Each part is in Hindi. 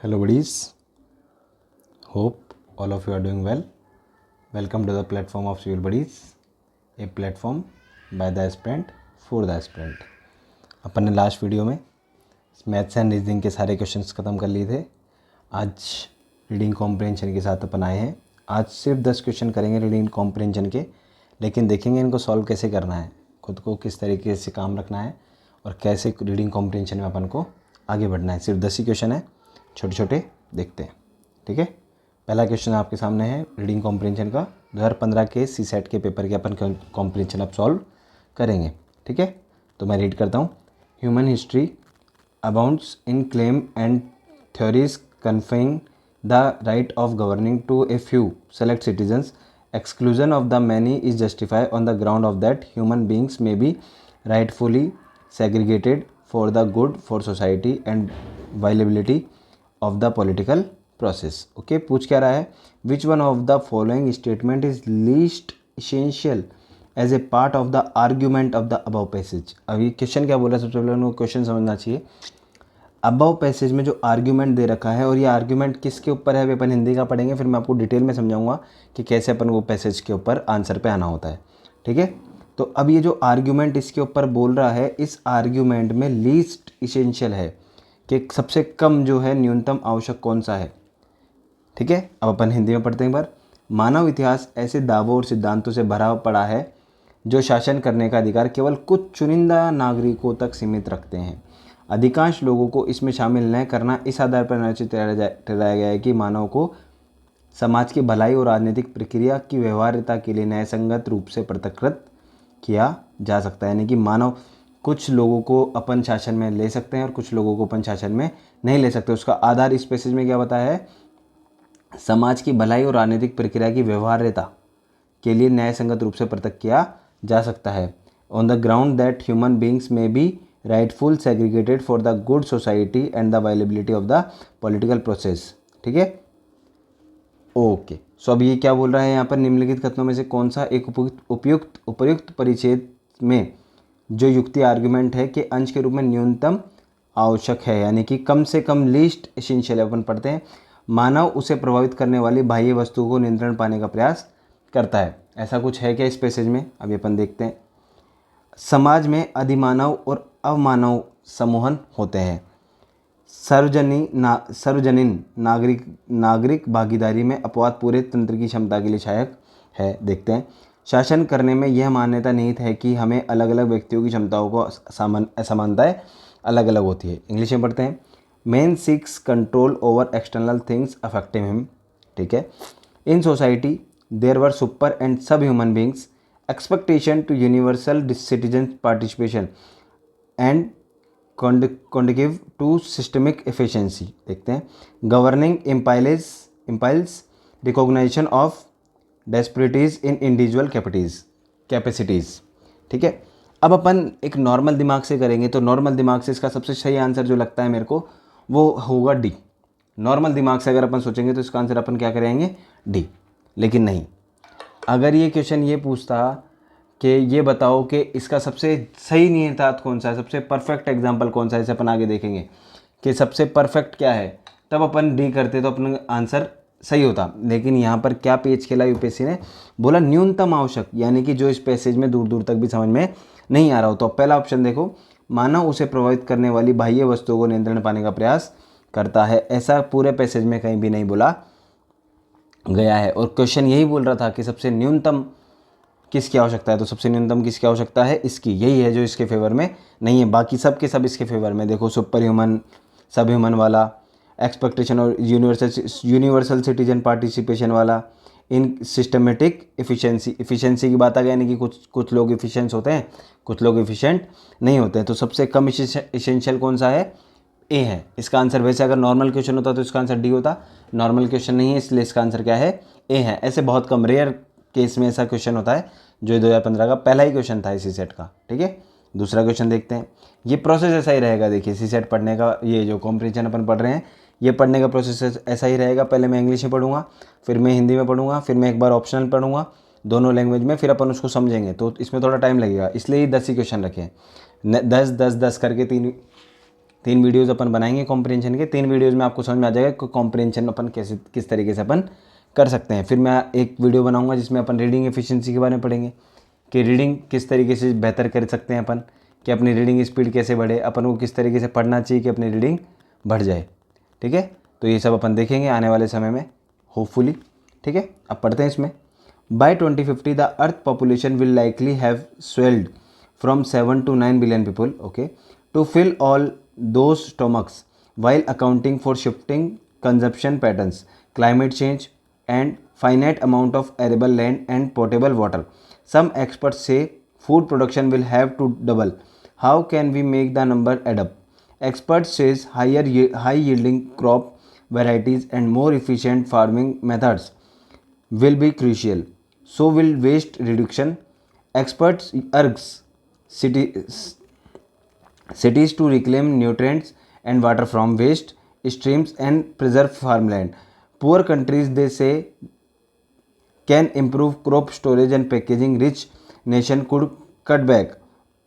Hello buddies, hope all of you are doing well. Welcome to the platform of Civil Buddies, a platform by the aspirant for the aspirant. अपन ने लास्ट वीडियो में मैथ्स एंड रीजनिंग के सारे क्वेश्चंस ख़त्म कर लिए थे। आज रीडिंग कॉम्प्रिहेंशन के साथ अपन आए हैं। आज सिर्फ 10 क्वेश्चन करेंगे रीडिंग कॉम्प्रिहेंशन के, लेकिन देखेंगे इनको सॉल्व कैसे करना है, खुद को किस तरीके से काम रखना है और कैसे रीडिंग कॉम्प्रिहेंशन में अपन को आगे बढ़ना है। सिर्फ 10 ही क्वेश्चन है, छोटे छोटे देखते हैं, ठीक है। पहला क्वेश्चन आपके सामने है रीडिंग कॉम्प्रिहेंशन का, 2015 के सी सेट के पेपर के अपन कॉम्प्रिहेंशन अब सॉल्व करेंगे, ठीक है। तो मैं रीड करता हूँ। Human history abounds in claim and theories confirming the right of governing to a few select citizens, exclusion of the many is justified on the ground of that human beings may be rightfully segregated for the good for society and viability of the political process. Okay, पूछ क्या रहा है, which one of the following statement is least essential as a part of the argument of the above passage. अभी क्वेश्चन क्या बोल रहा है, सबसे पहले उनको क्वेश्चन समझना चाहिए। अबव पैसेज में जो आर्ग्यूमेंट दे रखा है और ये आर्ग्यूमेंट किसके ऊपर है, अपन हिंदी का पढ़ेंगे, फिर मैं आपको डिटेल में समझाऊंगा कि कैसे अपन वो पैसेज के ऊपर आंसर पे आना होता है, ठीक है। तो अब ये जो आर्ग्यूमेंट इसके ऊपर बोल रहा है, इस आर्ग्यूमेंट में लीस्ट इसेंशियल है कि सबसे कम जो है न्यूनतम आवश्यक कौन सा है, ठीक है। अब अपन हिंदी में पढ़ते हैं एक बार। मानव इतिहास ऐसे दावों और सिद्धांतों से भरा पड़ा है जो शासन करने का अधिकार केवल कुछ चुनिंदा नागरिकों तक सीमित रखते हैं। अधिकांश लोगों को इसमें शामिल न करना इस आधार पर अनुचित ठहराया गया है कि मानव को समाज की भलाई और राजनीतिक प्रक्रिया की व्यवहार्यता के लिए न्यायसंगत रूप से पृथक्कृत किया जा सकता है। यानी कि मानव कुछ लोगों को अपन शासन में ले सकते हैं और कुछ लोगों को अपन शासन में नहीं ले सकते। उसका आधार इस पैसेज में क्या बताया है, समाज की भलाई और राजनीतिक प्रक्रिया की व्यवहार्यता के लिए न्यायसंगत रूप से पृथक किया जा सकता है। On the ground that human beings में be rightful segregated for the good society and the viability of the political process, ठीक है। ओके, सो अब ये क्या बोल रहा है यहाँ पर, निम्नलिखित कथनों में से कौन सा एक उपर्युक्त परिच्छेद में जो युक्ति आर्गुमेंट है कि अंश के रूप में न्यूनतम आवश्यक है, यानी कि कम से कम लीस्ट एसेंशियल अपन पढ़ते हैं, मानव उसे प्रभावित करने वाली बाह्य वस्तु को नियंत्रण पाने का प्रयास करता है। ऐसा कुछ है क्या इस पैसेज में, अभी अपन देखते हैं। समाज में अधिमानव और अवमानव समूहन होते हैं। सार्वजनीन नागरिक भागीदारी में अपवाद पूरे तंत्र की क्षमता के लिए सहायक है। देखते हैं। शासन करने में यह मान्यता निहित है कि हमें अलग अलग व्यक्तियों की क्षमताओं को असमानताएं अलग अलग होती है। इंग्लिश में पढ़ते हैं। Man seeks control over external things affecting him, ठीक है। In society there were super and sub human beings, expectation to universal citizen participation and conducive to systemic efficiency। देखते हैं। Governing implies recognition of disparities in individual capacities, ठीक है। अब अपन एक नॉर्मल दिमाग से करेंगे, तो नॉर्मल दिमाग से इसका सबसे सही आंसर जो लगता है मेरे को वो होगा डी। नॉर्मल दिमाग से अगर अपन सोचेंगे तो इसका आंसर अपन क्या करेंगे, डी। लेकिन नहीं, अगर ये क्वेश्चन ये पूछता कि ये बताओ कि इसका सबसे सही निहितार्थ कौन सा है, सबसे परफेक्ट एग्जाम्पल कौन सा है, इसे अपन आगे देखेंगे कि सबसे परफेक्ट क्या है, तब अपन डी करते तो अपना आंसर सही होता। लेकिन यहाँ पर क्या पेच खेला यूपीएससी ने, बोला न्यूनतम आवश्यक, यानी कि जो इस पैसेज में दूर दूर तक भी समझ में नहीं आ रहा हो। तो पहला ऑप्शन देखो, मानव उसे प्रभावित करने वाली बाह्य वस्तुओं को नियंत्रण पाने का प्रयास करता है, ऐसा पूरे पैसेज में कहीं भी नहीं बोला गया है। और क्वेश्चन यही बोल रहा था कि सबसे न्यूनतम किसकी आवश्यकता है, तो सबसे न्यूनतम किसकी आवश्यकता है, इसकी। यही है जो इसके फेवर में नहीं है, बाकी सब के सब इसके फेवर में। देखो, सुपर ह्यूमन, सब ह्यूमन वाला, एक्सपेक्टेशन और यूनिवर्सल सिटीजन पार्टिसिपेशन वाला, इन सिस्टमेटिक इफिशिएंसी की बात आ गई, यानी कि कुछ लोग इफिशिएंट होते हैं, कुछ लोग इफिशिएंट नहीं होते हैं। तो सबसे कम इसेंशियल कौन सा है, ए है इसका आंसर। वैसे अगर नॉर्मल क्वेश्चन होता तो इसका आंसर डी होता, नॉर्मल क्वेश्चन नहीं है इसलिए इसका आंसर क्या है, ए है। ऐसे बहुत कम रेयर केस में ऐसा क्वेश्चन होता है, जो 2015 का पहला ही क्वेश्चन था इसी सेट का, ठीक है। दूसरा क्वेश्चन देखते हैं। ये प्रोसेस ऐसा ही रहेगा, देखिए सी सेट पढ़ने का, ये जो कॉम्प्रिहेंशन अपन पढ़ रहे हैं, ये पढ़ने का प्रोसेस ऐसा ही रहेगा। पहले मैं इंग्लिश में पढ़ूंगा, फिर मैं हिंदी में पढ़ूंगा, फिर मैं एक बार ऑप्शनल पढ़ूंगा दोनों लैंग्वेज में, फिर अपन उसको समझेंगे, तो इसमें थोड़ा टाइम लगेगा, इसलिए 10 ही क्वेश्चन रखे हैं। 10 10 10 करके 3 वीडियोज़ अपन बनाएंगे कॉम्प्रिहेंशन के। 3 वीडियोज़ में आपको समझ में आ जाएगा कि कॉम्प्रिहेंशन अपन कैसे किस तरीके से अपन कर सकते हैं। फिर मैं एक वीडियो बनाऊंगा जिसमें अपन रीडिंग एफिशिएंसी के बारे में पढ़ेंगे कि रीडिंग किस तरीके से बेहतर कर सकते हैं अपन, कि अपनी रीडिंग स्पीड कैसे बढ़े, अपन को किस तरीके से पढ़ना चाहिए कि अपनी रीडिंग बढ़ जाए। ठीक है, तो ये सब अपन देखेंगे आने वाले समय में होपफुली। ठीक है, अब पढ़ते हैं इसमें। By 2050 the earth population will likely have swelled from 7 to 9 billion people, okay, to fill all those stomachs while accounting for shifting consumption patterns, climate change, and finite amount of arable land and potable water. Some experts say food production will have to double. How can we make the number add up? Experts says high yielding crop varieties and more efficient farming methods will be crucial. So will waste reduction. Experts urge cities to reclaim nutrients and water from waste streams and preserve farmland. Poor countries, they say, can improve crop storage and packaging. Rich nation could cut back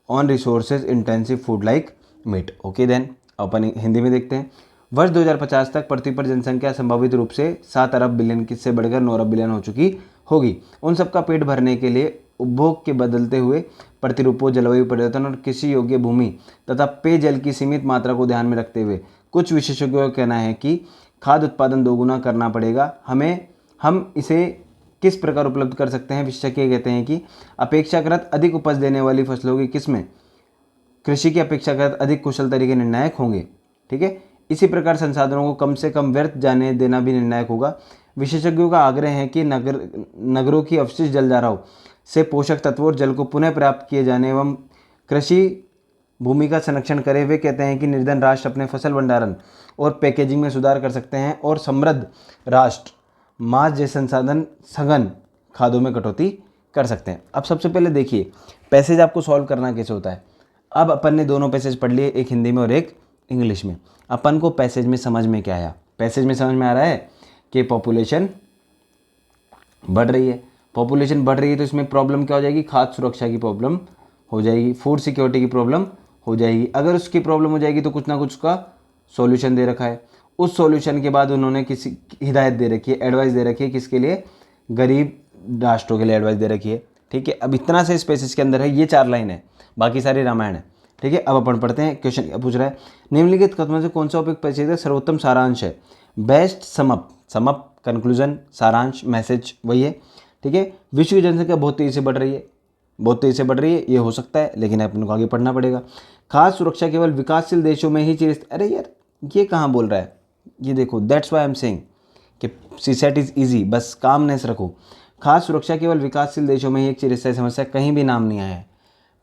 on resources intensive food like meat. Okay then अपन हिंदी में देखते हैं। वर्ष 2050 तक पृथ्वी पर जनसंख्या संभावित रूप से 7 अरब बिलियन से बढ़कर 9 अरब बिलियन हो चुकी होगी। उन सबका पेट भरने के लिए उपभोग के बदलते हुए प्रतिरूपों, जलवायु परिवर्तन और कृषि योग्य भूमि तथा पेयजल की सीमित मात्रा को ध्यान में रखते हुए कुछ विशेषज्ञों का कहना है कि खाद्य उत्पादन दोगुना करना पड़ेगा हमें। हम इसे किस प्रकार उपलब्ध कर सकते हैं? विशेषज्ञ कहते हैं कि अपेक्षाकृत अधिक उपज देने वाली फसलों की किस्में कृषि की अपेक्षाकृत अधिक कुशल तरीके निर्णायक होंगे। ठीक है, इसी प्रकार संसाधनों को कम से कम व्यर्थ जाने देना भी निर्णायक होगा। विशेषज्ञों का आग्रह है कि नगरों की अवशिष्ट जलधाराओं से पोषक तत्वों और जल को पुनः प्राप्त किए जाने एवं कृषि भूमि का संरक्षण करे। वे कहते हैं कि निर्धन राष्ट्र अपने फसल भंडारण और पैकेजिंग में सुधार कर सकते हैं और समृद्ध राष्ट्र मांस जैसे संसाधन सघन खादों में कटौती कर सकते हैं। अब सबसे पहले देखिए पैसेज आपको सॉल्व करना कैसे होता है। अब अपन ने दोनों पैसेज पढ़ लिए, एक हिंदी में और एक इंग्लिश में। अपन को पैसेज में समझ में क्या आया? पैसेज में समझ में आ रहा है कि पॉपुलेशन बढ़ रही है। पॉपुलेशन बढ़ रही है तो इसमें प्रॉब्लम क्या हो जाएगी? खाद्य सुरक्षा की प्रॉब्लम हो जाएगी, फूड सिक्योरिटी की प्रॉब्लम हो जाएगी। अगर उसकी प्रॉब्लम हो जाएगी तो कुछ ना कुछ का सॉल्यूशन दे रखा है। उस सॉल्यूशन के बाद उन्होंने किसी हिदायत दे रखी है, एडवाइस दे रखी है, किसके लिए? गरीब राष्ट्रों के लिए एडवाइस दे रखी है। ठीक है, अब इतना से इस पैसेज के अंदर है, ये 4 लाइन है, बाकी सारी रामायण है। ठीक है, अब अपन पढ़ते हैं। क्वेश्चन क्या पूछ रहा है? निम्नलिखित कथनों से कौन सा उपयुक्त पैसेज का सर्वोत्तम सारांश है? बेस्ट समअप, समअप कंक्लूजन, सारांश, मैसेज वही है। ठीक है, विश्व की जनसंख्या बहुत तेजी से बढ़ रही है, बहुत तेजी से बढ़ रही है, ये हो सकता है, लेकिन अपन को आगे पढ़ना पड़ेगा। खाद्य सुरक्षा केवल विकासशील देशों में ही चिरस्थायी। अरे यार ये कहाँ बोल रहा है? ये देखो, that's why I am saying कि सीसेट इज इजी, बस कामनेस रखो। खाद्य सुरक्षा केवल विकासशील देशों में ही एक चिरस्थायी समस्या, कहीं भी नाम नहीं आया है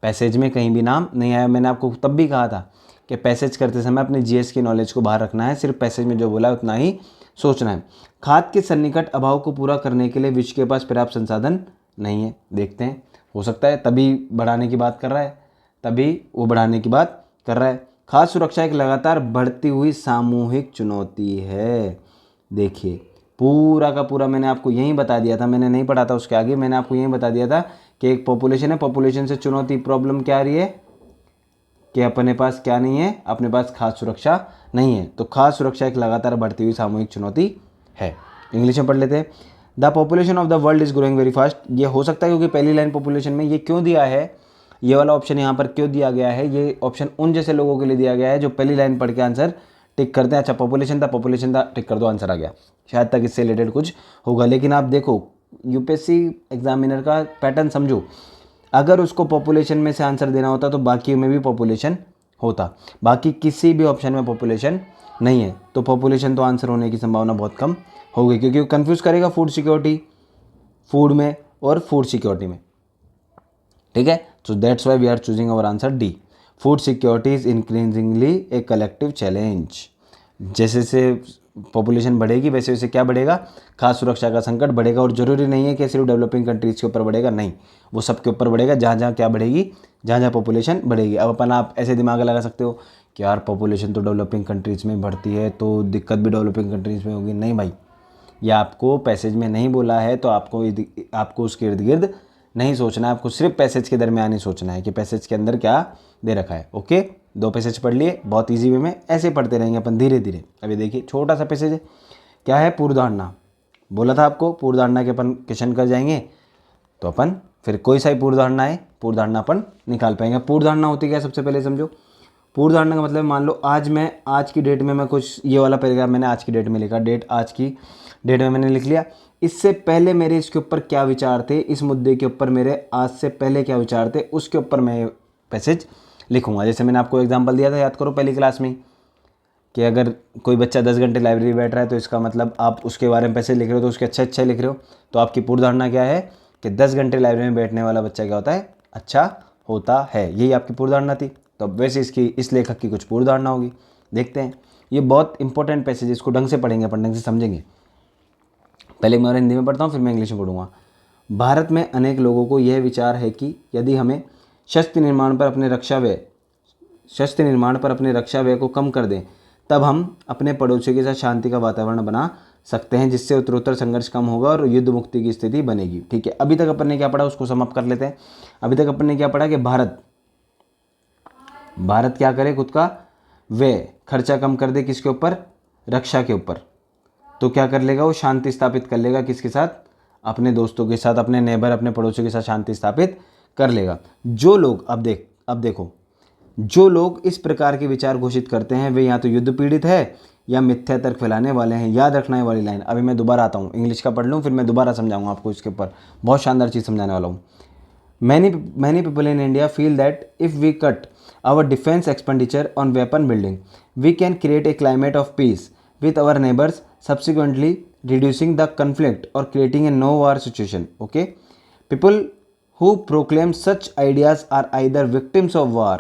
पैसेज में, कहीं भी नाम नहीं आया। मैंने आपको तब भी कहा था कि पैसेज करते समय अपने जीएस की नॉलेज को बाहर रखना है, सिर्फ पैसेज में जो बोला है उतना ही सोचना है। खाद्य के सन्निकट अभाव को पूरा करने के लिए विश्व के पास पर्याप्त संसाधन नहीं है। देखते हैं, हो सकता है तभी बढ़ाने की बात कर रहा है, तभी वो बढ़ाने की बात कर रहा है। खाद्य सुरक्षा एक लगातार बढ़ती हुई सामूहिक चुनौती है। देखिए पूरा का पूरा मैंने आपको यहीं बता दिया था, मैंने नहीं पढ़ा था उसके आगे, मैंने आपको यहीं बता दिया था कि एक पॉपुलेशन है, पॉपुलेशन से चुनौती प्रॉब्लम क्या आ रही है कि अपने पास क्या नहीं है? अपने पास खाद्य सुरक्षा नहीं है। तो खाद्य सुरक्षा एक लगातार बढ़ती हुई सामूहिक चुनौती है। इंग्लिश में पढ़ लेते हैं। The population of the world is growing very fast. ये हो सकता है क्योंकि पहली लाइन पॉपुलेशन में ये क्यों दिया है, ये वाला ऑप्शन यहाँ पर क्यों दिया गया है? ये ऑप्शन उन जैसे लोगों के लिए दिया गया है जो पहली लाइन पढ़ के आंसर टिक करते हैं। अच्छा पॉपुलेशन था, टिक कर दो, आंसर आ गया। शायद तक इससे रिलेटेड कुछ होगा, लेकिन आप देखो यूपीएससी एग्जामिनर का पैटर्न समझो। अगर उसको पॉपुलेशन में से आंसर देना होता तो बाकी में भी पॉपुलेशन होता, बाकी किसी भी ऑप्शन में पॉपुलेशन नहीं है, तो पॉपुलेशन तो आंसर होने की संभावना बहुत कम होगी, क्योंकि वो कन्फ्यूज़ करेगा फूड सिक्योरिटी, फूड में और फूड सिक्योरिटी में। ठीक है, so that's why we are choosing our answer D. Food security is increasingly a collective challenge. जैसे जैसे पॉपुलेशन बढ़ेगी वैसे वैसे क्या बढ़ेगा? खाद्य सुरक्षा का संकट बढ़ेगा। और ज़रूरी नहीं है कि सिर्फ डेवलपिंग कंट्रीज़ के ऊपर बढ़ेगा, नहीं, वो सबके ऊपर बढ़ेगा, जहाँ जहाँ क्या बढ़ेगी, जहाँ जहाँ पॉपुलेशन बढ़ेगी। अब अपन आप ऐसे दिमाग लगा सकते हो कि यार पॉपुलेशन तो डेवलपिंग कंट्रीज़ में बढ़ती है तो दिक्कत भी डेवलपिंग कंट्रीज़ में होगी। नहीं भाई, ये आपको पैसेज में नहीं बोला है तो आपको उसके इर्द गिर्द नहीं सोचना है, आपको सिर्फ पैसेज के दरमियान ही सोचना है कि पैसेज के अंदर क्या दे रखा है। ओके, 2 पैसेज पढ़ लिए बहुत ईजी वे में, ऐसे पढ़ते रहेंगे अपन धीरे धीरे। अभी देखिए छोटा सा पैसेज है, क्या है, पूर्वधारणा। बोला था आपको पूर्वधारणा के अपन क्वेश्चन कर जाएंगे, तो अपन फिर कोई सा ही पूर्वधारणा है, पूर्वधारणा अपन निकाल पाएंगे। पूर्वधारणा होती क्या है, सबसे पहले समझो। पूर्वधारणा का मतलब मान लो आज की डेट में मैं कुछ ये वाला पैराग्राफ मैंने आज की डेट में लिखा, आज की डेट में मैंने लिख लिया। इससे पहले मेरे इसके ऊपर क्या विचार थे, इस मुद्दे के ऊपर मेरे आज से पहले क्या विचार थे, उसके ऊपर मैं पैसेज लिखूंगा। जैसे मैंने आपको एग्जांपल दिया था, याद करो पहली क्लास में, कि अगर कोई बच्चा 10 घंटे लाइब्रेरी बैठ रहा है तो इसका मतलब आप उसके बारे में पैसेज लिख रहे हो तो उसके अच्छे लिख रहे हो। तो आपकी पूर्वधारणा क्या है कि 10 घंटे लाइब्रेरी में बैठने वाला बच्चा क्या होता है, अच्छा होता है। यही आपकी पूर्वधारणा थी। तो अब वैसे इस लेखक की कुछ पूर्वधारणा होगी, देखते हैं। ये बहुत इंपॉर्टेंट पैसेज, इसको ढंग से पढ़ेंगे अपन, ढंग से समझेंगे। पहले मैं हिंदी में पढ़ता हूँ, फिर मैं इंग्लिश में पढ़ूंगा। भारत में अनेक लोगों को यह विचार है कि यदि हमें शस्त्र निर्माण पर अपने रक्षा व्यय को कम कर दें, तब हम अपने पड़ोसियों के साथ शांति का वातावरण बना सकते हैं, जिससे उत्तरोत्तर संघर्ष कम होगा और युद्ध मुक्ति की स्थिति बनेगी। ठीक है, अभी तक अपन ने क्या पढ़ा उसको समाप्त कर लेते हैं। अभी तक अपन ने क्या पढ़ा कि भारत क्या करे, खुद का व्यय खर्चा कम कर दे, किसके ऊपर, रक्षा के ऊपर। तो क्या कर लेगा वो, शांति स्थापित कर लेगा, किसके साथ, अपने दोस्तों के साथ, अपने नेबर, अपने पड़ोसियों के साथ शांति स्थापित कर लेगा। जो लोग अब देखो जो लोग इस प्रकार के विचार घोषित करते हैं वे या तो युद्ध पीड़ित है या मिथ्या तर्क फैलाने वाले हैं। याद रखना है वाली लाइन। अभी मैं दोबारा आता हूँ, इंग्लिश का पढ़ लूँ, फिर मैं दोबारा समझाऊंगा आपको इसके ऊपर, बहुत शानदार चीज़ समझाने वाला हूँ। Many people in India feel that if we cut our defense expenditure on weapon building, we can create a climate of peace with our neighbors, subsequently reducing the conflict or creating a no-war situation. Okay? People who proclaim such ideas are either victims of war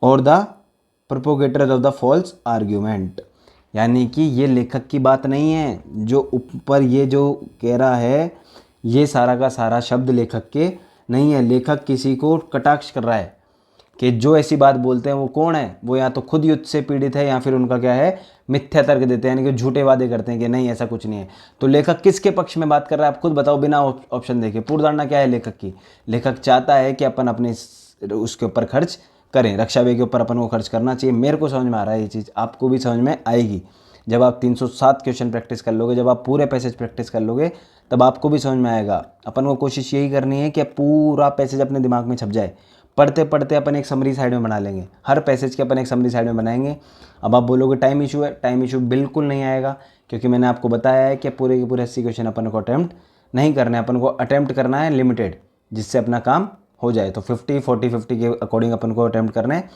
और the propagators of the false argument. यानी कि ये लेखक की बात नहीं है, जो ऊपर ये जो कह रहा है ये सारा का सारा शब्द लेखक के नहीं है। लेखक किसी को कटाक्ष कर रहा है कि जो ऐसी बात बोलते हैं वो कौन है, वो या तो खुद युद्ध से पीड़ित है या फिर उनका क्या है, मिथ्या तर्क देते हैं, यानी कि झूठे वादे करते हैं कि नहीं ऐसा कुछ नहीं है। तो लेखक किसके पक्ष में बात कर रहा है, आप खुद बताओ बिना ऑप्शन देखे। पूर्वधारणा क्या है लेखक की, लेखक चाहता है कि अपन अपने उसके ऊपर खर्च करें, रक्षा व्यय के ऊपर अपन को खर्च करना चाहिए। मेरे को समझ में आ रहा है ये चीज़, आपको भी समझ में आएगी जब आप 307 क्वेश्चन प्रैक्टिस कर लोगे, जब आप पूरे पैसेज प्रैक्टिस कर लोगे तब आपको भी समझ में आएगा। अपन को कोशिश यही करनी है कि पूरा पैसेज अपने दिमाग में छप जाए। पढ़ते पढ़ते अपन एक समरी साइड में बना लेंगे, हर पैसेज के अपन एक समरी साइड में बनाएंगे। अब आप बोलोगे टाइम इशू है, टाइम इशू बिल्कुल नहीं आएगा, क्योंकि मैंने आपको बताया है कि पूरे के पूरे 80 क्वेश्चन अपन को अटैम्प्ट नहीं करना है, अपन को अटैम्प्ट करना है लिमिटेड, जिससे अपना काम हो जाए। तो 50 40 50 के अकॉर्डिंग अपन को अटैम्प्ट करना है।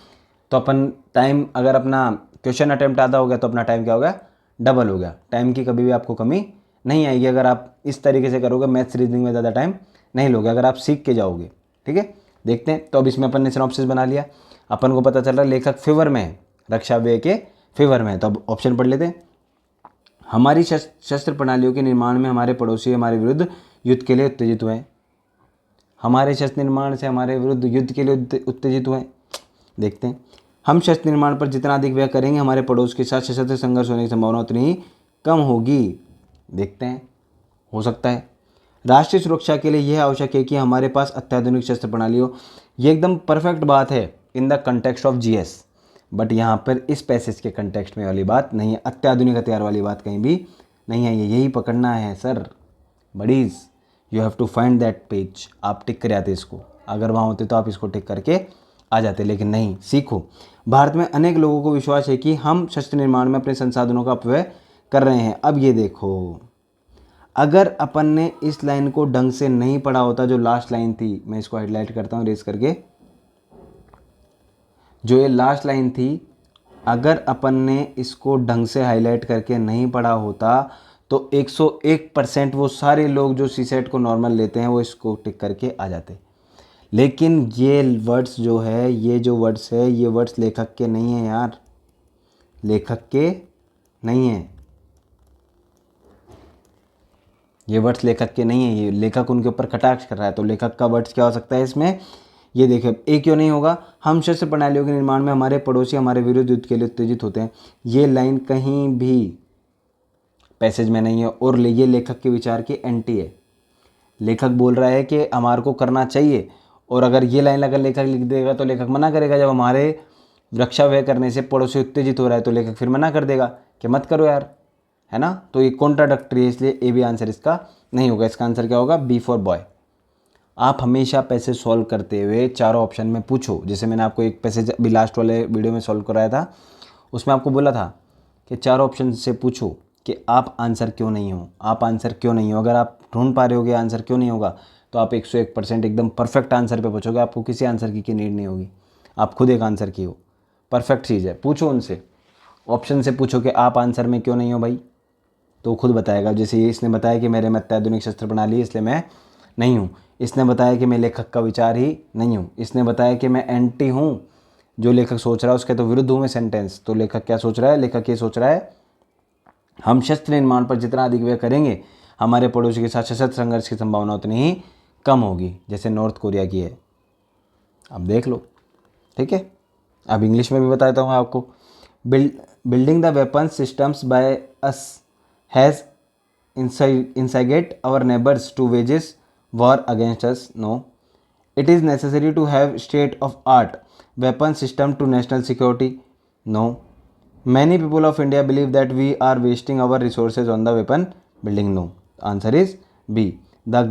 तो अपन टाइम, अगर अपना क्वेश्चन अटैम्प्ट आधा हो गया तो अपना टाइम क्या हो गया, डबल हो गया। टाइम की कभी भी आपको कमी नहीं आएगी अगर आप इस तरीके से करोगे। मैथ्स रीजनिंग में ज़्यादा टाइम नहीं लोगे अगर आप सीख के जाओगे। ठीक है, देखते हैं। तो अब इसमें अपन ने सिनॉप्सिस बना लिया, अपन को पता चल रहा है लेखक फेवर में है, रक्षा व्यय के फेवर में है। तो अब ऑप्शन पढ़ लेते हैं। हमारी शस्त्र प्रणालियों के निर्माण में हमारे पड़ोसी हमारे विरुद्ध युद्ध के लिए उत्तेजित हुए। हमारे शस्त्र निर्माण से हमारे विरुद्ध युद्ध के लिए उत्तेजित हुए। देखते हैं, हम शस्त्र निर्माण पर जितना अधिक व्यय करेंगे हमारे पड़ोस के साथ सशस्त्र संघर्ष होने की संभावना उतनी ही कम होगी। देखते हैं, हो सकता है। राष्ट्रीय सुरक्षा के लिए यह आवश्यक है कि हमारे पास अत्याधुनिक शस्त्र प्रणाली हो। ये एकदम परफेक्ट बात है in the context of GS, but यहाँ पर इस पैसेज के कंटेक्स्ट में वाली बात नहीं है, अत्याधुनिक हथियार वाली बात कहीं भी नहीं है। यही पकड़ना है sir buddies, you have to find that page. आप टिक कर आते इसको, अगर वहाँ होते तो आप इसको टिक करके आ जाते, लेकिन नहीं। सीखो, भारत में अनेक लोगों को विश्वास है कि हम शस्त्र निर्माण में अपने संसाधनों का अपव्यय कर रहे हैं। अब ये देखो, अगर अपन ने इस लाइन को ढंग से नहीं पढ़ा होता, जो लास्ट लाइन थी, मैं इसको हाईलाइट करता हूँ रेस करके, जो ये लास्ट लाइन थी, अगर अपन ने इसको ढंग से हाईलाइट करके नहीं पढ़ा होता तो 101% वो सारे लोग जो सीसेट को नॉर्मल लेते हैं वो इसको टिक करके आ जाते। लेकिन ये वर्ड्स जो है, ये जो वर्ड्स है, ये वर्ड्स लेखक के नहीं हैं यार, लेखक के नहीं हैं ये वर्ड्स, लेखक के नहीं है। ये लेखक उनके ऊपर कटाक्ष कर रहा है। तो लेखक का वर्ड्स क्या हो सकता है इसमें, ये देखिए, ए क्यों नहीं होगा। हम शस्त्र प्रणालियों के निर्माण में हमारे पड़ोसी हमारे विरुद्ध युद्ध के लिए उत्तेजित होते हैं। ये लाइन कहीं भी पैसेज में नहीं है और ये लेखक के विचार के एंटी है। लेखक बोल रहा है कि हमारे को करना चाहिए और अगर ये लाइन अगर लेखक लिख देगा तो लेखक मना करेगा। जब हमारे रक्षा व्यय करने से पड़ोसी उत्तेजित हो रहा है तो लेखक फिर मना कर देगा कि मत करो यार, है ना। तो ये कॉन्ट्राडक्टरी है, इसलिए ए भी आंसर इसका नहीं होगा। इसका आंसर क्या होगा? B for boy. आप हमेशा पैसेज सॉल्व करते हुए चारों ऑप्शन में पूछो। जैसे मैंने आपको एक पैसेज अभी लास्ट वाले वीडियो में सॉल्व कराया था, उसमें आपको बोला था कि चारों ऑप्शन से पूछो कि आप आंसर क्यों नहीं हो, आप आंसर क्यों नहीं हो। अगर आप ढूंढ पा रहे होगे आंसर क्यों नहीं होगा तो आप 101% एकदम परफेक्ट आंसर पे पहुँचोगे। आपको किसी आंसर की नीड नहीं होगी, आप खुद एक आंसर की हो। परफेक्ट चीज़ है। पूछो उनसे, ऑप्शन से पूछो कि आप आंसर में क्यों नहीं हो भाई, तो खुद बताएगा। जैसे ये इसने बताया कि मेरे में अत्याधुनिक शस्त्र प्रणाली है इसलिए मैं नहीं हूँ। इसने बताया कि मैं लेखक का विचार ही नहीं हूँ। इसने बताया कि मैं एंटी हूँ, जो लेखक सोच रहा है उसके तो विरुद्ध हूँ मैं सेंटेंस। तो लेखक क्या सोच रहा है? लेखक ये सोच रहा है हम शस्त्र निर्माण पर जितना अधिक व्यय करेंगे हमारे पड़ोसी के साथ सशस्त्र संघर्ष की संभावना उतनी ही कम होगी, जैसे नॉर्थ कोरिया की है। अब देख लो, ठीक है। अब इंग्लिश में भी बताता हूँ आपको। Building the weapon systems by us has incite our neighbors to wages war against us? No. It is necessary to have state of art weapon system to national security? No. Many people of India believe that we are wasting our resources on the weapon building? No. Answer is B. The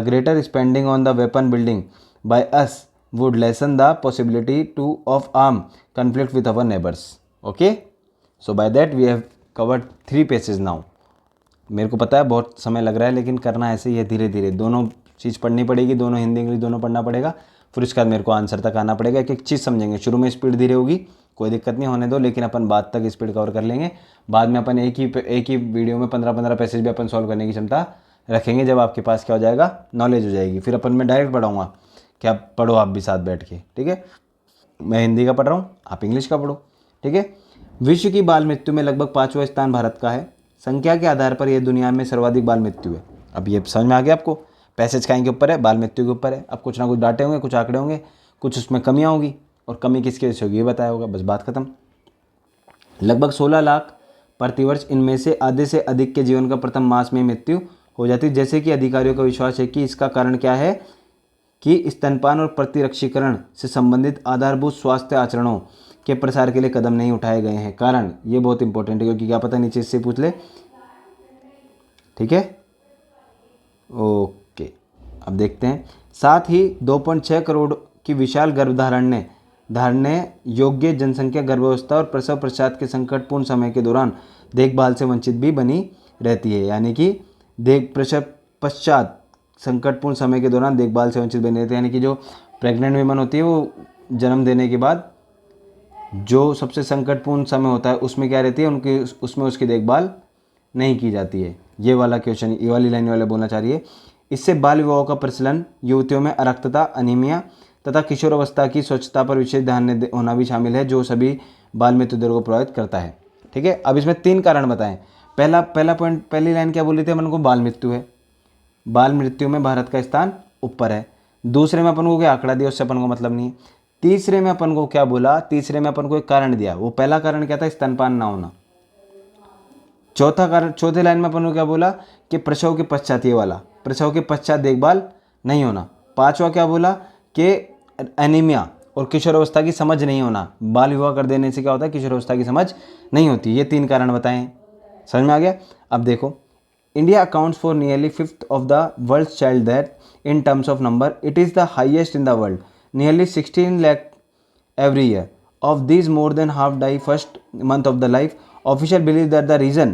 greater spending on the weapon building by us would lessen the possibility of armed conflict with our neighbors. Okay. So by that we have covered 3 pages now. मेरे को पता है बहुत समय लग रहा है, लेकिन करना ऐसे ही है, धीरे धीरे दोनों चीज़ पढ़नी पड़ेगी, दोनों हिंदी इंग्लिश दोनों पढ़ना पड़ेगा। फिर उसके बाद मेरे को आंसर तक आना पड़ेगा। एक एक चीज़ समझेंगे। शुरू में स्पीड धीरे होगी, कोई दिक्कत नहीं, होने दो, लेकिन अपन बाद तक स्पीड कवर कर लेंगे। बाद में अपन एक ही वीडियो में 15-15 पैसेज भी अपन सॉल्व करने की क्षमता रखेंगे, जब आपके पास क्या हो जाएगा? नॉलेज हो जाएगी। फिर अपन मैं डायरेक्ट पढ़ाऊँगा कि आप पढ़ो, आप भी साथ बैठ के, ठीक है। मैं हिंदी का पढ़ रहा हूँ, आप इंग्लिश का पढ़ो, ठीक है। विश्व की बाल मृत्यु में लगभग 5वां स्थान भारत का है। संख्या के आधार पर यह दुनिया में सर्वाधिक बाल मृत्यु है। अब ये समझ में आ गया आपको? पैसेज कहाँ के ऊपर है? बाल मृत्यु के ऊपर है। अब कुछ ना कुछ डाटे होंगे, कुछ आंकड़े होंगे, कुछ उसमें कमियाँ होगी, और कमी किसकी वजह से होगी ये बताया होगा, बस बात खत्म। लगभग 16 लाख प्रतिवर्ष, इनमें से आधे से अधिक के जीवन का प्रथम मास में मृत्यु हो जाती है। जैसे कि अधिकारियों का विश्वास है कि इसका कारण क्या है कि स्तनपान और प्रतिरक्षीकरण से संबंधित आधारभूत स्वास्थ्य आचरणों के प्रसार के लिए कदम नहीं उठाए गए हैं। कारण ये बहुत इंपॉर्टेंट है, क्योंकि क्या पता नीचे इससे पूछ ले, ठीक है। ओके, अब देखते हैं। साथ ही 2.6 करोड़ की विशाल धारणे योग्य जनसंख्या गर्भावस्था और प्रसव पश्चात के संकटपूर्ण समय के दौरान देखभाल से वंचित भी बनी रहती है। यानी कि प्रसव पश्चात संकटपूर्ण समय के दौरान देखभाल से वंचित बनी रहती है। यानी कि जो प्रेग्नेंट वीमन होती है वो जन्म देने के बाद जो सबसे संकटपूर्ण समय होता है उसमें क्या रहती है, उनकी उसमें उसकी देखभाल नहीं की जाती है। ये वाला क्वेश्चन, ये वाली लाइन वाला बोलना चाह रही है। इससे बाल विवाह का प्रचलन, युवतियों में अरक्तता, अनीमिया तथा किशोरावस्था की स्वच्छता पर विशेष ध्यान होना भी शामिल है, जो सभी बाल मृत्यु दर को प्रभावित करता है, ठीक है। अब इसमें 3 कारण बताएं। पहला पॉइंट, पहली लाइन क्या बोली थी अपन को? बाल मृत्यु है। बाल मृत्यु में भारत का स्थान ऊपर है। दूसरे में अपन को क्या आंकड़ा दिया, उससे अपन को मतलब नहीं है। तीसरे में अपन को क्या बोला? तीसरे में अपन को एक कारण दिया। वो पहला कारण क्या था? स्तनपान ना होना। चौथा कारण, चौथे लाइन में अपन को क्या बोला कि प्रसव के पश्चात, ये वाला प्रसव के पश्चात देखभाल नहीं होना। 5वां क्या बोला कि एनीमिया और किशोरावस्था की समझ नहीं होना। बाल विवाह कर देने से क्या होता है? किशोरावस्था की समझ नहीं होती। ये 3 कारण बताएं। समझ में आ गया? अब देखो, India accounts for nearly 5th of the world child death in terms of number. It is the highest in the world, nearly 16 lakh every year. Of these, more than half die first month of the life. Officials believe that the reason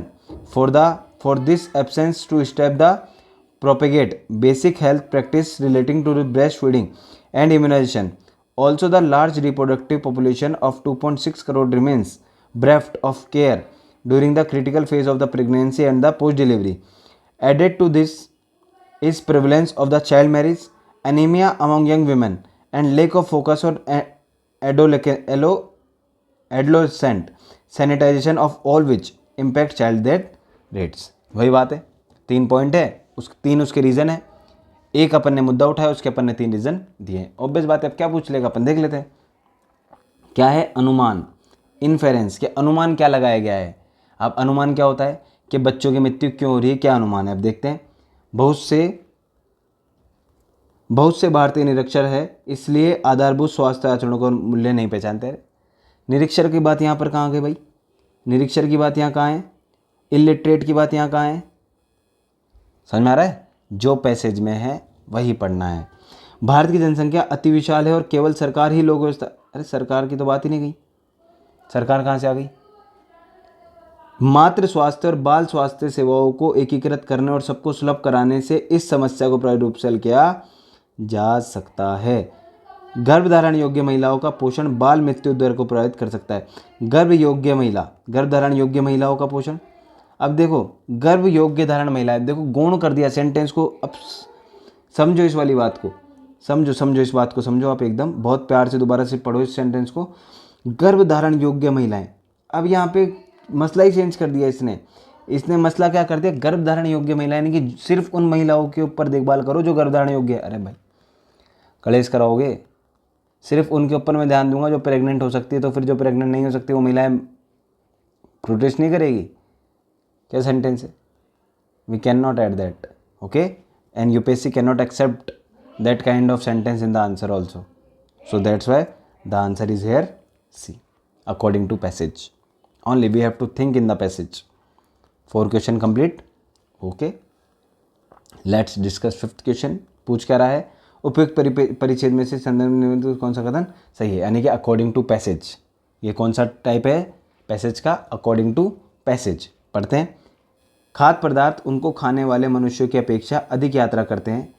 for this absence to stop the propagate basic health practice relating to breastfeeding and immunization. Also, the large reproductive population of 2.6 crore remains bereft of care during the critical phase of the pregnancy and the post-delivery. Added to this is prevalence of the child marriage, anemia among young women, and lack of focus on adolescent sanitization of all which impact child death rates. वही बात है, 3 पॉइंट है, उस 3 उसके रीज़न है। एक अपन ने मुद्दा उठाया, उसके अपन ने 3 रीज़न दिए। ऑब्वियस बात है, अब क्या पूछ लेगा अपन देख लेते हैं। क्या है? अनुमान, इन्फेरेंस। के अनुमान क्या लगाया गया है? अब अनुमान क्या होता है कि बच्चों की मृत्यु क्यों हो रही है, क्या अनुमान है? अब देखते हैं। बहुत से भारतीय निरक्षर है, इसलिए आधारभूत स्वास्थ्य आचरणों का मूल्य नहीं पहचानते। निरक्षर की बात यहाँ पर कहाँ गई भाई? निरक्षर की बात यहाँ कहाँ है? इलिटरेट की बात यहाँ कहाँ है? समझ में आ रहा है? जो पैसेज में है वही पढ़ना है। भारत की जनसंख्या अति विशाल है और केवल सरकार ही लोक व्यवस्था, अरे सरकार की तो बात ही नहीं गई, सरकार कहाँ से आ गई? मातृ स्वास्थ्य और बाल स्वास्थ्य सेवाओं को एकीकृत करने और सबको सुलभ कराने से इस समस्या को प्रभावी रूप से हल किया जा सकता है। गर्भधारण योग्य महिलाओं का पोषण बाल मृत्यु दर को प्रभावित कर सकता है। गर्भधारण योग्य महिलाओं का पोषण, अब देखो गर्भ योग्य धारण महिलाएं, देखो गौण कर दिया सेंटेंस को। अब समझो इस वाली बात को, समझो इस बात को समझो आप एकदम, बहुत प्यार से दोबारा से पढ़ो इस सेंटेंस को। गर्भधारण योग्य महिलाएं, अब यहाँ पे मसला ही चेंज कर दिया इसने मसला क्या कर दिया? गर्भधारण योग्य महिलाएं, यानी कि सिर्फ उन महिलाओं के ऊपर देखभाल करो जो गर्भधारण योग्य है। अरे भाई कलेश कराओगे, सिर्फ उनके ऊपर मैं ध्यान दूंगा जो प्रेग्नेंट हो सकती है, तो फिर जो प्रेग्नेंट नहीं हो सकती वो महिलाएं प्रोटेस्ट नहीं करेगी? क्या सेंटेंस है? We can not add that, okay, and UPSC can not accept that kind of sentence in the answer also, so that's why the answer is here C, according to passage only we have to think in the passage. 4 question complete, okay, let's discuss 5th question. पूछ क्या रहा है? उपयुक्त परिच्छेद में से संदर्भ निम्नलिखित कौन सा कथन सही है, यानी कि अकॉर्डिंग टू पैसेज। ये कौन सा टाइप है पैसेज का? According to passage. पढ़ते हैं। खाद्य पदार्थ उनको खाने वाले मनुष्यों की अपेक्षा अधिक यात्रा करते हैं।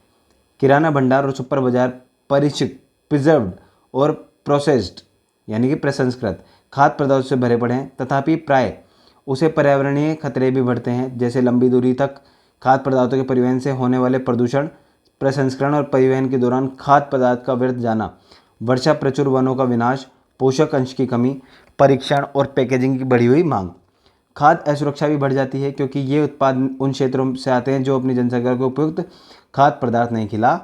किराना भंडार और सुपर बाजार परिचित, प्रिजर्व्ड और प्रोसेस्ड यानी कि प्रसंस्कृत खाद्य पदार्थों से भरे पड़े हैं, तथापि प्राय उसे पर्यावरणीय खतरे भी बढ़ते हैं, जैसे लंबी दूरी तक खाद्य पदार्थों के परिवहन से होने वाले प्रदूषण, प्रसंस्करण और परिवहन के दौरान खाद्य पदार्थ का व्यर्थ जाना, वर्षा प्रचुर वनों का विनाश, पोषक अंश की कमी, परीक्षण और पैकेजिंग की बढ़ी हुई मांग। खाद्य असुरक्षा भी बढ़ जाती है क्योंकि ये उत्पाद उन क्षेत्रों से आते हैं जो अपनी जनसंख्या को उपयुक्त खाद्य पदार्थ नहीं खिला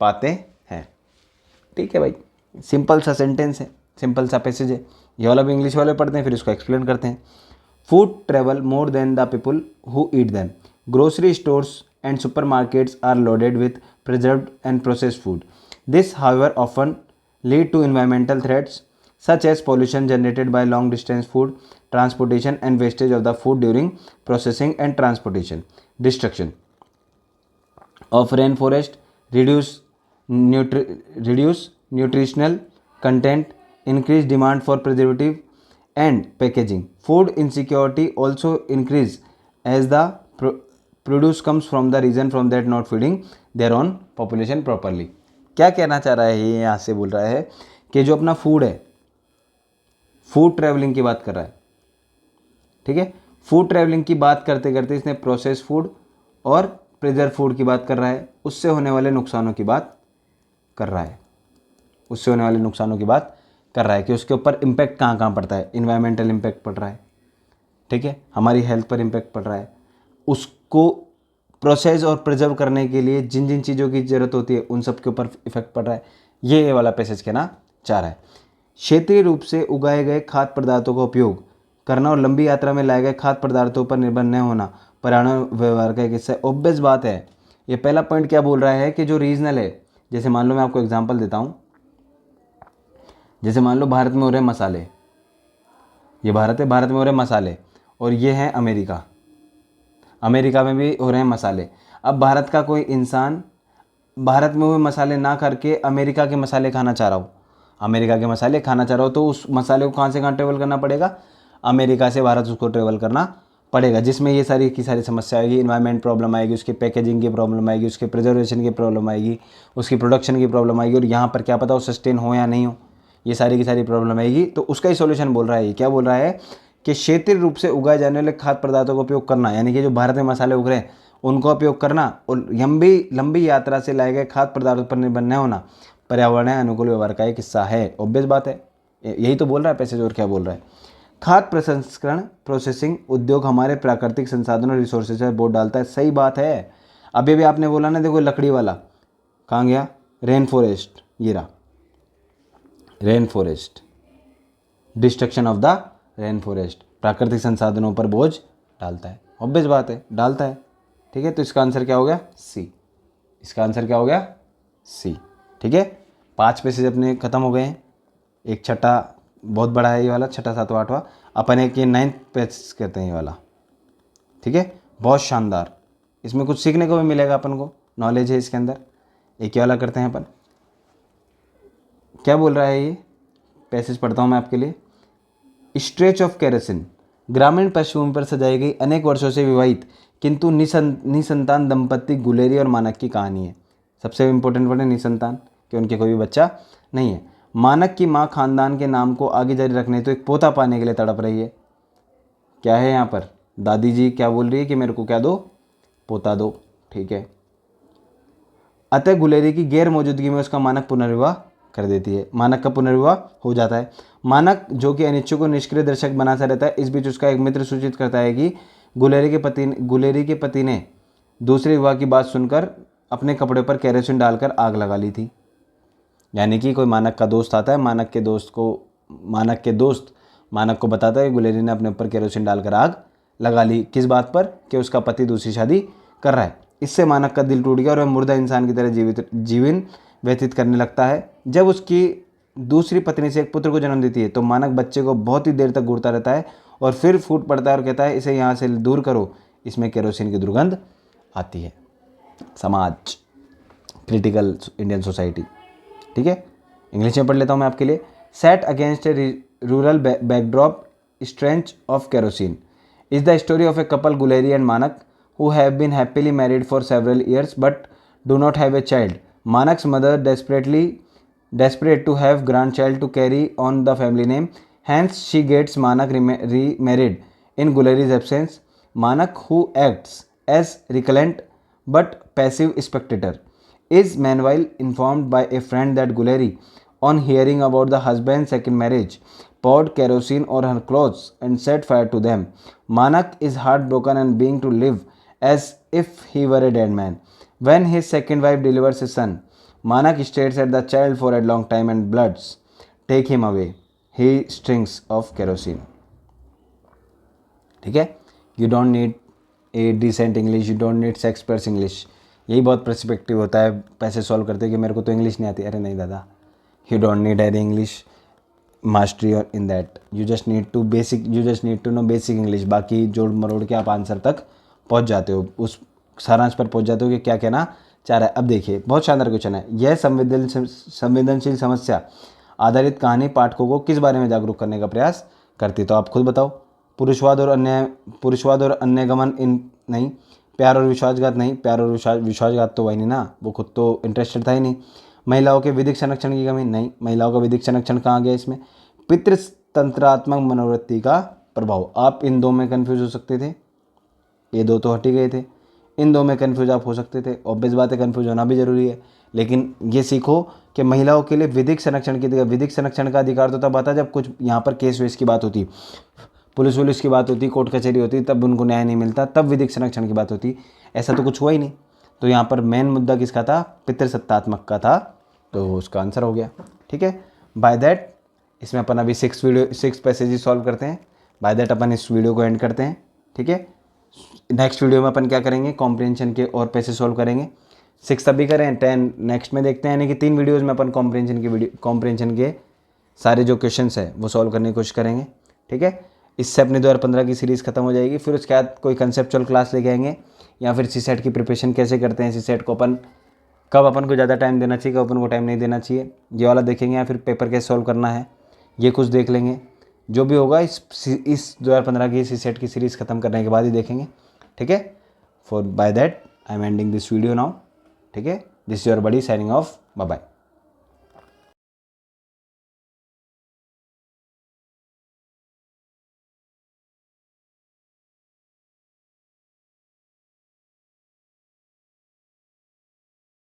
पाते हैं। ठीक है भाई, सिंपल सा सेंटेंस है, सिंपल सा पैसेज है। ये वाला भी इंग्लिश वाले पढ़ते हैं, फिर इसको एक्सप्लेन करते हैं। Food travel more than the people who eat them. Grocery stores and supermarkets are loaded with preserved and processed food. This however often lead to environmental threats such as pollution generated by long distance food transportation and wastage of the food during processing and transportation. Destruction of rainforest, reduce nutritional content, increase demand for preservative and packaging. Food insecurity also increase as the produce comes from the region from that not feeding their own population properly. क्या कहना चाह रहा है ये? यहाँ से बोल रहा है कि जो अपना फूड है, फूड ट्रैवलिंग की बात कर रहा है, ठीक है। फूड ट्रैवलिंग की बात करते करते इसने प्रोसेस फूड और प्रिजर्व फूड की बात कर रहा है, उससे होने वाले नुकसानों की बात कर रहा है, उससे होने वाले नुकसानों की बात कर रहा है कि उसके ऊपर इम्पैक्ट कहाँ कहाँ पड़ता है। इन्वायरमेंटल इम्पैक्ट पड़ रहा है, ठीक है, हमारी हेल्थ पर इम्पैक्ट पड़ रहा है, उसको प्रोसेस और प्रिजर्व करने के लिए जिन जिन चीज़ों की ज़रूरत होती है उन सब के ऊपर इफेक्ट पड़ रहा है। ये वाला पैसेज कहना चाह रहा है। क्षेत्रीय रूप से उगाए गए खाद्य पदार्थों का उपयोग करना और लंबी यात्रा में लाए गए खाद्य पदार्थों पर निर्भर न होना पर्यावरण व्यवहार का एक हिस्सा है। ऑब्वियस बात है। ये पहला पॉइंट क्या बोल रहा है कि जो रीजनल है, जैसे मान लो मैं आपको एग्जांपल देता हूँ, जैसे मान लो भारत में हो रहे मसाले, ये भारत है, भारत में हो रहे मसाले, और ये है अमेरिका, अमेरिका में भी हो रहे हैं मसाले। अब भारत का कोई इंसान भारत में हुए मसाले ना करके अमेरिका के मसाले खाना चाह रहा हो, अमेरिका के मसाले खाना चाह रहा हो, तो उस मसाले को कहाँ से कहाँ ट्रेवल करना पड़ेगा? अमेरिका से भारत उसको ट्रेवल करना पड़ेगा, जिसमें ये सारी की सारी समस्या आएगी। इन्वायरमेंट प्रॉब्लम आएगी, उसके पैकेजिंग की प्रॉब्लम आएगी, उसके प्रिजर्वेशन की प्रॉब्लम आएगी, उसकी प्रोडक्शन की प्रॉब्लम आएगी, और यहाँ पर क्या पता वो सस्टेन हो या नहीं हो, ये सारी की सारी प्रॉब्लम आएगी। तो उसका ही सोल्यूशन बोल रहा है। ये क्या बोल रहा है कि क्षेत्रीय रूप से उगाए जाने वाले खाद्य पदार्थों का उपयोग करना, यानी कि जो भारत में मसाले उग रहे हैं उनका उपयोग करना, और लंबी यात्रा से लाए गए खाद्य पदार्थों पर निर्भर न होना पर्यावरण अनुकूल व्यवहार का एक हिस्सा है। ऑब्वियस बात है, यही तो बोल रहा है पैसेज, और क्या बोल रहा है? खाद्य प्रसंस्करण प्रोसेसिंग उद्योग हमारे प्राकृतिक संसाधनों और रिसोर्सेज पर बोझ डालता है। सही बात है। अभी भी आपने बोला ना, देखो लकड़ी वाला कहाँ गया? रेन फॉरेस्ट, ये रहा rain forest, destruction of the rain forest प्राकृतिक संसाधनों पर बोझ डालता है। ऑब्वियस बात है, डालता है, ठीक है। तो इसका आंसर क्या हो गया? सी। इसका आंसर क्या हो गया? सी। ठीक है, 5 पैसेज अपने ख़त्म हो गए हैं। एक छठा बहुत बड़ा है ये वाला, छठा सातवां आठवां, अपन एक ये 9th पैसेज कहते हैं ये वाला। ठीक है, बहुत शानदार, इसमें कुछ सीखने को भी मिलेगा अपन को, नॉलेज है इसके अंदर। एक ये वाला करते हैं अपन। क्या बोल रहा है ये पैसेज, पढ़ता हूँ मैं आपके लिए। स्ट्रेच ऑफ केरोसिन, ग्रामीण पृष्ठभूमि पर सजाई गई अनेक वर्षों से विवाहित किंतु निसंतान दंपति गुलेरी और मानक की कहानी है। सबसे इम्पोर्टेंट वर्ड है निसंतान, कि उनके कोई भी बच्चा नहीं है। मानक की माँ खानदान के नाम को आगे जारी रखने तो एक पोता पाने के लिए तड़प रही है। क्या है यहाँ पर, दादी जी क्या बोल रही है कि मेरे को क्या दो, पोता दो। ठीक है, अतः गुलेरी की गैर मौजूदगी में उसका मानक पुनर्विवाह कर देती है। मानक का पुनर्विवाह हो जाता है। मानक जो कि अनिच्छुक और निष्क्रिय दर्शक बनाता रहता है, इस बीच उसका एक मित्र सूचित करता है कि गुलेरी के पति ने दूसरे विवाह की बात सुनकर अपने कपड़े पर केरोसिन डालकर आग लगा ली थी। यानी कि कोई मानक का दोस्त आता है, मानक के दोस्त मानक को बताता है कि गुलेरी ने अपने ऊपर केरोसिन डालकर आग लगा ली। किस बात पर, कि उसका पति दूसरी शादी कर रहा है। इससे मानक का दिल टूट गया और वह मुर्दा इंसान की तरह जीवन व्यतीत करने लगता है। जब उसकी दूसरी पत्नी से एक पुत्र को जन्म देती है तो मानक बच्चे को बहुत ही देर तक घूरता रहता है और फिर फूट पड़ता है और कहता है इसे यहाँ से दूर करो, इसमें केरोसिन की दुर्गंध आती है। समाज, क्रिटिकल इंडियन सोसाइटी। ठीक है, इंग्लिश में पढ़ लेता हूँ मैं आपके लिए। Set against a rural backdrop, stench of kerosene is the story of a couple Guleri and Manak who have been happily married for several years but do not have a child. Manak's mother desperate to have grandchild to carry on the family name. Hence, she gets Manak remarried in Guleri's absence. Manak, who acts as recalcitrant but passive spectator, is meanwhile informed by a friend that Guleri, on hearing about the husband's second marriage, poured kerosene on her clothes and set fire to them. Manak is heartbroken and being to live as if he were a dead man. When his second wife delivers a son, Manak stares at the child for a long time and bloods take him away. He strings of kerosene. ठीक है, you don't need a decent English, you don't need Shakespeare's English. यही बहुत पर्सपेक्टिव होता है पैसे सॉल्व करते कि मेरे को तो इंग्लिश नहीं आती। अरे नहीं दादा, you don't need any English mastery और in that, you just need to know basic English. बाकी जोड़ मरोड़ के आप आंसर तक पहुंच जाते हो, उस सारांश पर पहुंच जाते हो कि क्या कहना चाह रहा है। अब देखिए, बहुत शानदार क्वेश्चन है। यह संवेदनशील समस्या आधारित कहानी पाठकों को किस बारे में जागरूक करने का प्रयास करती है, तो आप खुद बताओ। पुरुषवाद और अन्य गमन इन नहीं, प्यार और विश्वासघात नहीं, प्यार और विश्वासघात तो वही नहीं ना, वो खुद तो इंटरेस्टेड था ही नहीं। महिलाओं के विधिक संरक्षण की कमी नहीं, महिलाओं का विधिक संरक्षण कहाँ गया इसमें। पितृतंत्रात्मक मनोवृत्ति का प्रभाव, आप इन दो में कन्फ्यूज हो सकते थे, ये दो तो हट ही गए थे, इन दो में कन्फ्यूज आप हो सकते थे। ऑब्वियस बात है, कन्फ्यूज होना भी जरूरी है, लेकिन ये सीखो कि महिलाओं के लिए विधिक संरक्षण का अधिकार तो तब आता जब कुछ यहाँ पर केस वेस की बात होती, पुलिस की बात होती, कोर्ट कचहरी होती, तब उनको न्याय नहीं मिलता, तब विधिक संरक्षण की बात होती। ऐसा तो कुछ हुआ ही नहीं। तो यहाँ पर मेन मुद्दा किसका था, पितृसत्तात्मक का था, तो उसका आंसर हो गया। ठीक है, बाय दैट इसमें अपन अभी 6 पैसेजेस सॉल्व करते हैं। बाय दैट अपन इस वीडियो को एंड करते हैं। ठीक है, नेक्स्ट वीडियो में अपन क्या करेंगे, कॉम्प्रिहेंशन के और पैसे सॉल्व करेंगे। 6 तभी करें, 10 नेक्स्ट में देखते हैं। यानी कि 3 वीडियोज़ में अपन कॉम्प्रिहेंशन के सारे जो क्वेश्चंस है वो सॉल्व करने की कोशिश करेंगे। ठीक है, इससे अपनी 2015 की सीरीज़ खत्म हो जाएगी। फिर उसके बाद कोई कंसेप्चुअल क्लास लेके आएंगे, या फिर सीसेट की प्रिपरेशन कैसे करते हैं, सीसेट को कब अपन को ज़्यादा टाइम देना चाहिए, कब अपन को टाइम नहीं देना चाहिए, ये वाला देखेंगे। या फिर पेपर कैसे सॉल्व करना है, ये कुछ देख लेंगे। जो भी होगा इस 2015 की सीसेट की सीरीज़ खत्म करने के बाद ही देखेंगे। ठीक है, by that I am ending this video now. ठीक है, this your buddy signing off, bye bye.